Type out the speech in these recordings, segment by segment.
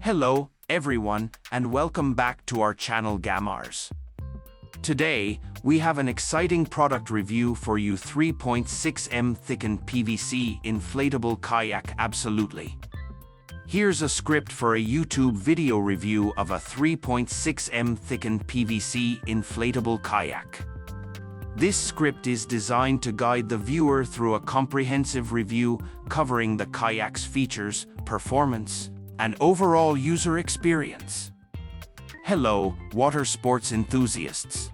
Hello, everyone, and welcome back to our channel GAMAARZ. Today, we have an exciting product review for you: 3.6M Thickened PVC Inflatable Kayak. Absolutely. Here's a script for a YouTube video review of a 3.6M Thickened PVC Inflatable Kayak. This script is designed to guide the viewer through a comprehensive review covering the kayak's features, performance, and overall user experience. Hello, water sports enthusiasts.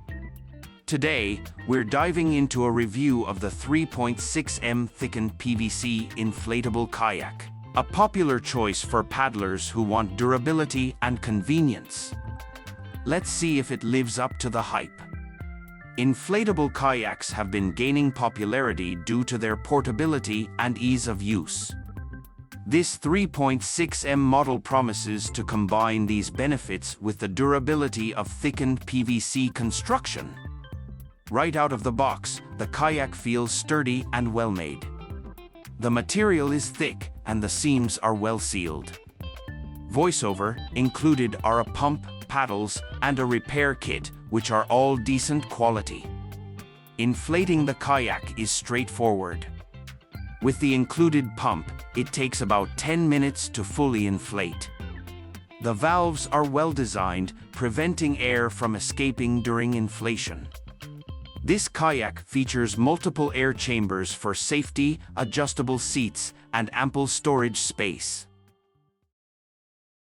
Today, we're diving into a review of the 3.6M Thickened PVC Inflatable Kayak, a popular choice for paddlers who want durability and convenience. Let's see if it lives up to the hype. Inflatable kayaks have been gaining popularity due to their portability and ease of use. This 3.6M model promises to combine these benefits with the durability of thickened PVC construction. Right out of the box, the kayak feels sturdy and well-made. The material is thick and the seams are well sealed. Voiceover included are a pump, paddles, and a repair kit, which are all decent quality. Inflating the kayak is straightforward. With the included pump, it takes about 10 minutes to fully inflate. The valves are well designed, preventing air from escaping during inflation. This kayak features multiple air chambers for safety, adjustable seats, and ample storage space.